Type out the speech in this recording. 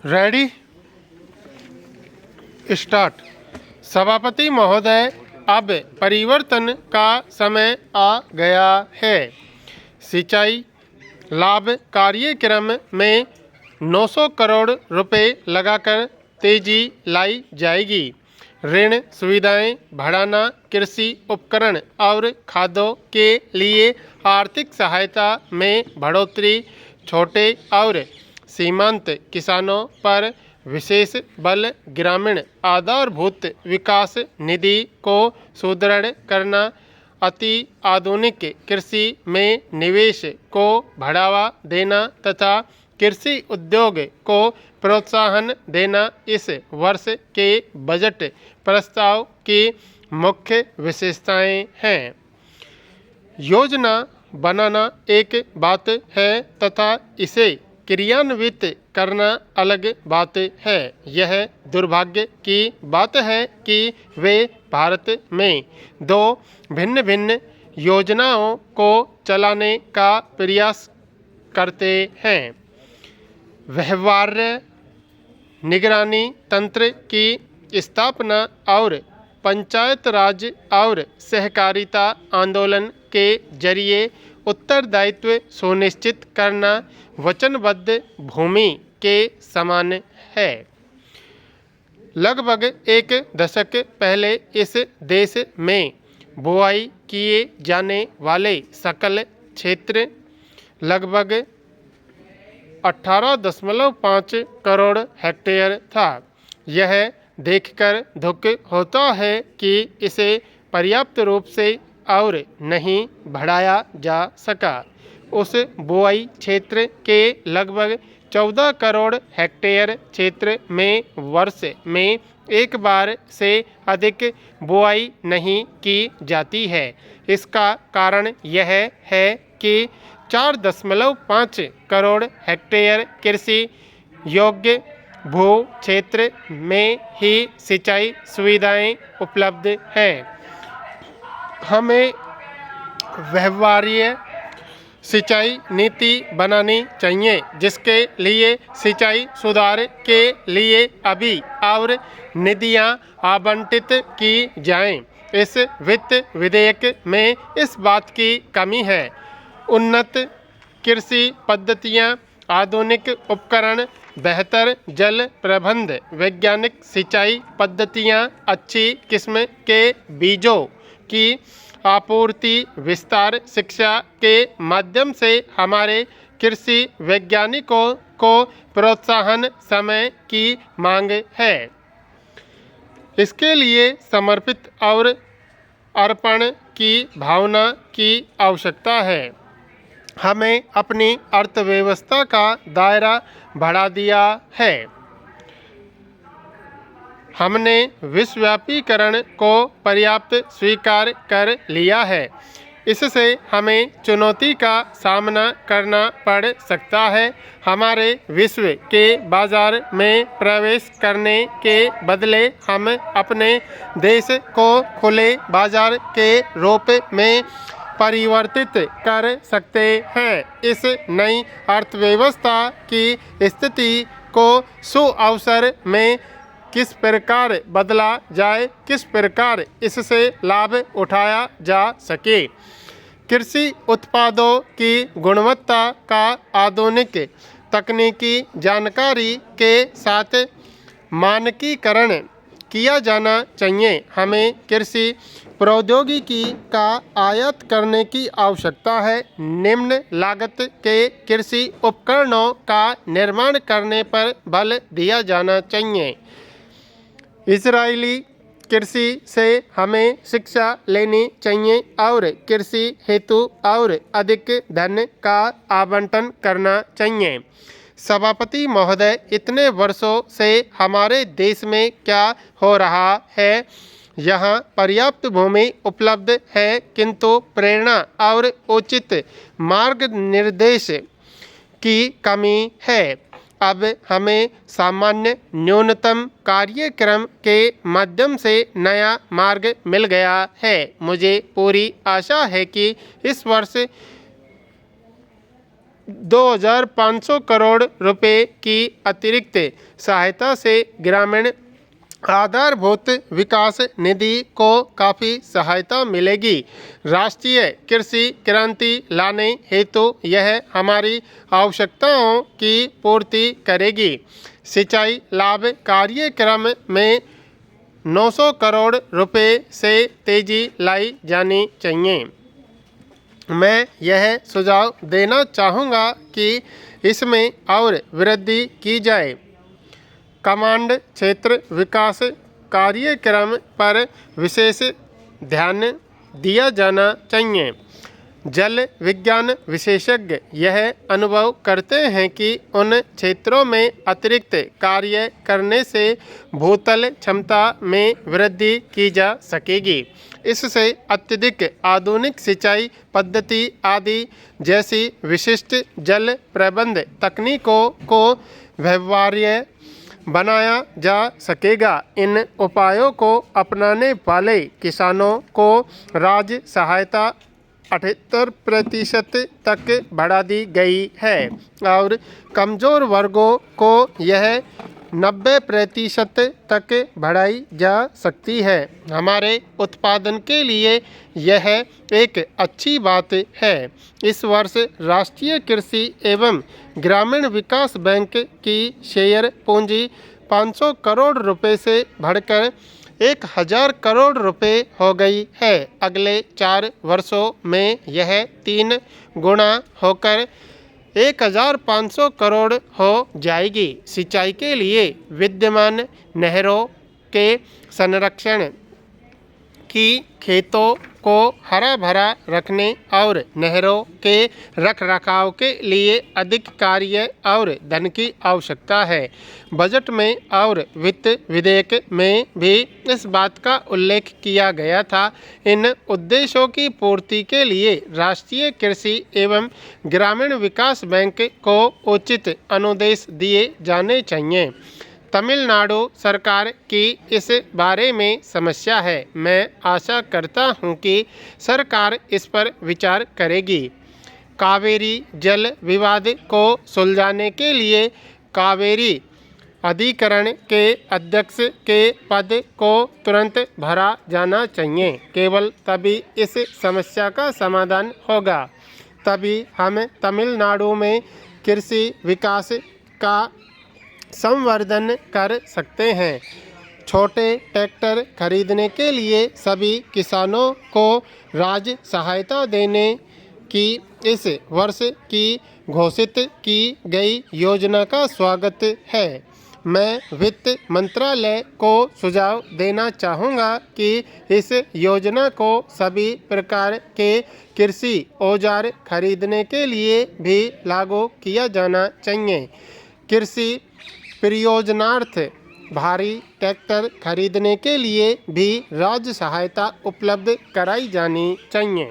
Ready start. सभापति महोदय, अब परिवर्तन का समय आ गया है। सिंचाई लाभ कार्यक्रम में 900 करोड़ रुपए लगाकर तेजी लाई जाएगी। ऋण सुविधाएं बढ़ाना, कृषि उपकरण और खादों के लिए आर्थिक सहायता में बढ़ोतरी, छोटे और सीमांत किसानों पर विशेष बल, ग्रामीण आधारभूत विकास निधि को सुदृढ़ करना, अति आधुनिक कृषि में निवेश को बढ़ावा देना तथा कृषि उद्योग को प्रोत्साहन देना इस वर्ष के बजट प्रस्ताव की मुख्य विशेषताएं हैं। योजना बनाना एक बात है तथा इसे क्रियान्वित करना अलग बात है। यह दुर्भाग्य की बात है कि वे भारत में दो भिन्न भिन्न योजनाओं को चलाने का प्रयास करते हैं। व्यवहार्य निगरानी तंत्र की स्थापना और पंचायत राज और सहकारिता आंदोलन के जरिए उत्तरदायित्व सुनिश्चित करना वचनबद्ध भूमि के समान है। लगभग एक दशक पहले इस देश में बुआई किए जाने वाले सकल क्षेत्र लगभग 18.5 करोड़ हेक्टेयर था। यह देखकर दुख होता है कि इसे पर्याप्त रूप से और नहीं बढ़ाया जा सका। उस बुआई क्षेत्र के लगभग 14 करोड़ हेक्टेयर क्षेत्र में वर्ष में एक बार से अधिक बुआई नहीं की जाती है। इसका कारण यह है कि 4.5 करोड़ हेक्टेयर कृषि योग्य भू क्षेत्र में ही सिंचाई सुविधाएं उपलब्ध हैं। हमें व्यवहार्य सिंचाई नीति बनानी चाहिए जिसके लिए सिंचाई सुधार के लिए अभी और निधियां आवंटित की जाएं। इस वित्त विधेयक में इस बात की कमी है। उन्नत कृषि पद्धतियां, आधुनिक उपकरण, बेहतर जल प्रबंध, वैज्ञानिक सिंचाई पद्धतियां, अच्छी किस्म के बीजों की आपूर्ति, विस्तार, शिक्षा के माध्यम से हमारे कृषि वैज्ञानिकों को प्रोत्साहन समय की मांग है। इसके लिए समर्पित और अर्पण की भावना की आवश्यकता है। हमें अपनी अर्थव्यवस्था का दायरा बढ़ा दिया है। हमने विश्वव्यापीकरण को पर्याप्त स्वीकार कर लिया है। इससे हमें चुनौती का सामना करना पड़ सकता है। हमारे विश्व के बाजार में प्रवेश करने के बदले हम अपने देश को खुले बाजार के रूप में परिवर्तित कर सकते हैं। इस नई अर्थव्यवस्था की स्थिति को सुअवसर में किस प्रकार बदला जाए, किस प्रकार इससे लाभ उठाया जा सके। कृषि उत्पादों की गुणवत्ता का आधुनिक तकनीकी जानकारी के साथ मानकीकरण किया जाना चाहिए। हमें कृषि प्रौद्योगिकी का आयात करने की आवश्यकता है। निम्न लागत के कृषि उपकरणों का निर्माण करने पर बल दिया जाना चाहिए। इजरायली कृषि से हमें शिक्षा लेनी चाहिए और कृषि हेतु और अधिक धन का आवंटन करना चाहिए। सभापति महोदय, इतने वर्षों से हमारे देश में क्या हो रहा है? यहाँ पर्याप्त भूमि उपलब्ध है किंतु प्रेरणा और उचित मार्गनिर्देश की कमी है। अब हमें सामान्य न्यूनतम कार्यक्रम के माध्यम से नया मार्ग मिल गया है। मुझे पूरी आशा है कि इस वर्ष 2,500 करोड़ रुपए की अतिरिक्त सहायता से ग्रामीण आधारभूत विकास निधि को काफ़ी सहायता मिलेगी। राष्ट्रीय कृषि क्रांति लाने हेतु यह हमारी आवश्यकताओं की पूर्ति करेगी। सिंचाई लाभ कार्यक्रम में 900 करोड़ रुपए से तेजी लाई जानी चाहिए। मैं यह सुझाव देना चाहूँगा कि इसमें और वृद्धि की जाए। कमांड क्षेत्र विकास कार्यक्रम पर विशेष ध्यान दिया जाना चाहिए। जल विज्ञान विशेषज्ञ यह अनुभव करते हैं कि उन क्षेत्रों में अतिरिक्त कार्य करने से भूतल क्षमता में वृद्धि की जा सकेगी। इससे अत्यधिक आधुनिक सिंचाई पद्धति आदि जैसी विशिष्ट जल प्रबंध तकनीकों को व्यवहार्य बनाया जा सकेगा। इन उपायों को अपनाने वाले किसानों को राज्य सहायता 78% तक बढ़ा दी गई है और कमज़ोर वर्गों को यह 90% तक बढ़ाई जा सकती है। हमारे उत्पादन के लिए यह एक अच्छी बात है। इस वर्ष राष्ट्रीय कृषि एवं ग्रामीण विकास बैंक की शेयर पूंजी 500 करोड़ रुपए से बढ़कर 1,000 करोड़ रुपए हो गई है। अगले 4 वर्षों में यह 3 गुना होकर 1,500 करोड़ हो जाएगी। सिंचाई के लिए विद्यमान नहरों के संरक्षण की खेतों को हरा भरा रखने और नहरों के रखरखाव के लिए अधिक कार्य और धन की आवश्यकता है। बजट में और वित्त विधेयक में भी इस बात का उल्लेख किया गया था। इन उद्देश्यों की पूर्ति के लिए राष्ट्रीय कृषि एवं ग्रामीण विकास बैंक को उचित अनुदेश दिए जाने चाहिए। तमिलनाडु सरकार की इस बारे में समस्या है। मैं आशा करता हूं कि सरकार इस पर विचार करेगी। कावेरी जल विवाद को सुलझाने के लिए कावेरी अधिकरण के अध्यक्ष के पद को तुरंत भरा जाना चाहिए। केवल तभी इस समस्या का समाधान होगा। तभी हम तमिलनाडु में कृषि विकास का संवर्धन कर सकते हैं। छोटे ट्रैक्टर खरीदने के लिए सभी किसानों को राज्य सहायता देने की इस वर्ष की घोषित की गई योजना का स्वागत है। मैं वित्त मंत्रालय को सुझाव देना चाहूँगा कि इस योजना को सभी प्रकार के कृषि औजार खरीदने के लिए भी लागू किया जाना चाहिए। कृषि परियोजनार्थ भारी ट्रैक्टर खरीदने के लिए भी राज्य सहायता उपलब्ध कराई जानी चाहिए।